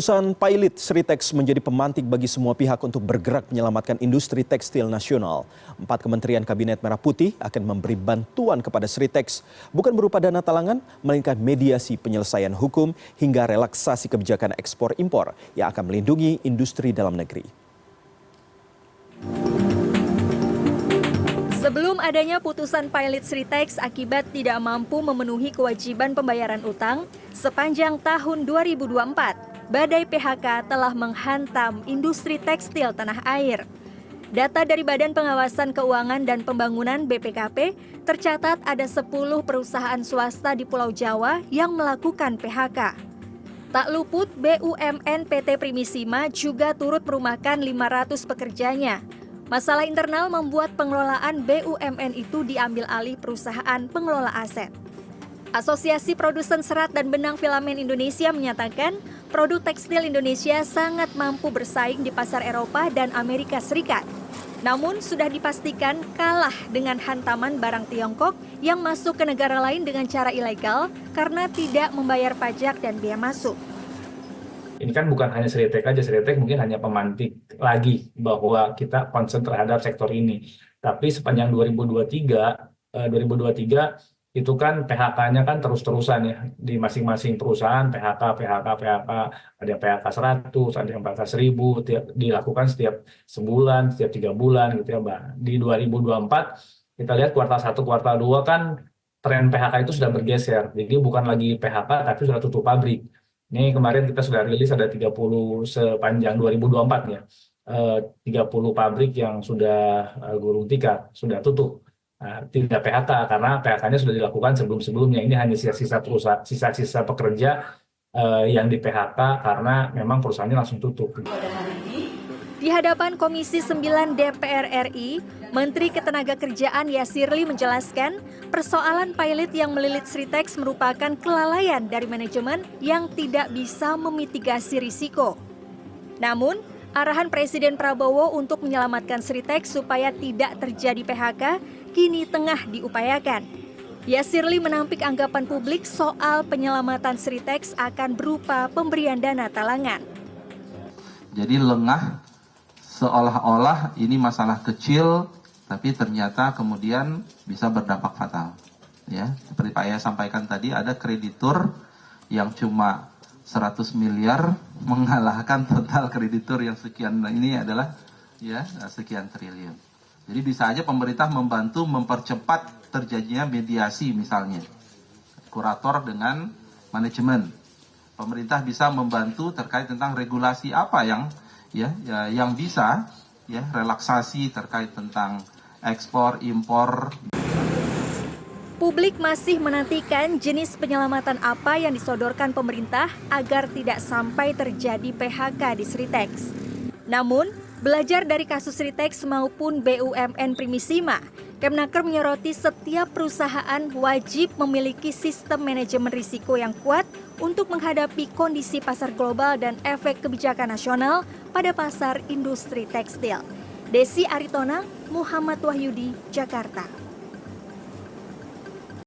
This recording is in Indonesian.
Perusahaan Pilot Sritex menjadi pemantik bagi semua pihak untuk bergerak menyelamatkan industri tekstil nasional. 4 Kementerian Kabinet Merah Putih akan memberi bantuan kepada Sritex, bukan berupa dana talangan, melainkan mediasi penyelesaian hukum hingga relaksasi kebijakan ekspor-impor yang akan melindungi industri dalam negeri. Sebelum adanya putusan Pilot Sritex akibat tidak mampu memenuhi kewajiban pembayaran utang, sepanjang tahun 2024, badai PHK telah menghantam industri tekstil tanah air. Data dari Badan Pengawasan Keuangan dan Pembangunan BPKP tercatat ada 10 perusahaan swasta di Pulau Jawa yang melakukan PHK. Tak luput, BUMN PT Primisima juga turut merumahkan 500 pekerjanya. Masalah internal membuat pengelolaan BUMN itu diambil alih perusahaan pengelola aset. Asosiasi Produsen Serat dan Benang Filamen Indonesia menyatakan produk tekstil Indonesia sangat mampu bersaing di pasar Eropa dan Amerika Serikat. Namun sudah dipastikan kalah dengan hantaman barang Tiongkok yang masuk ke negara lain dengan cara ilegal karena tidak membayar pajak dan biaya masuk. Ini kan bukan hanya Sritex aja, Sritex mungkin hanya pemantik lagi bahwa kita concern terhadap sektor ini. Tapi sepanjang 2023 itu kan PHK-nya kan terus-terusan ya. Di masing-masing perusahaan PHK, ada yang PHK 100, ada yang PHK 1000, dilakukan setiap sebulan, setiap 3 bulan gitu ya, Mbak. Di 2024 kita lihat kuartal 1, kuartal 2 kan tren PHK itu sudah bergeser. Jadi bukan lagi PHK tapi sudah tutup pabrik. Ini kemarin kita sudah rilis ada 30 sepanjang 2024 ya. 30 pabrik yang sudah gulung tikar, sudah tutup. Tidak PHK karena PHK-nya sudah dilakukan sebelum-sebelumnya. Ini hanya sisa-sisa pekerja yang di PHK karena memang perusahaannya langsung tutup. Di hadapan Komisi 9 DPR RI, Menteri Ketenagakerjaan Yasirli menjelaskan persoalan pilot yang melilit Sritex merupakan kelalaian dari manajemen yang tidak bisa memitigasi risiko. Namun, arahan Presiden Prabowo untuk menyelamatkan Sritex supaya tidak terjadi PHK kini tengah diupayakan. Yasirli menampik anggapan publik soal penyelamatan Sritex akan berupa pemberian dana talangan. Jadi lengah, seolah-olah ini masalah kecil, tapi ternyata kemudian bisa berdampak fatal. Ya, seperti Pak Yaya sampaikan tadi, ada kreditur yang cuma 100 miliar mengalahkan total kreditur yang sekian, ini adalah ya sekian triliun. Jadi bisa aja pemerintah membantu mempercepat terjadinya mediasi misalnya, kurator dengan manajemen. Pemerintah bisa membantu terkait tentang regulasi apa yang bisa relaksasi terkait tentang ekspor impor. Publik masih menantikan jenis penyelamatan apa yang disodorkan pemerintah agar tidak sampai terjadi PHK di Sritex. Namun, belajar dari kasus Sritex maupun BUMN Primisima, Kemnaker menyoroti setiap perusahaan wajib memiliki sistem manajemen risiko yang kuat untuk menghadapi kondisi pasar global dan efek kebijakan nasional pada pasar industri tekstil. Desi Aritonang, Muhammad Wahyudi, Jakarta.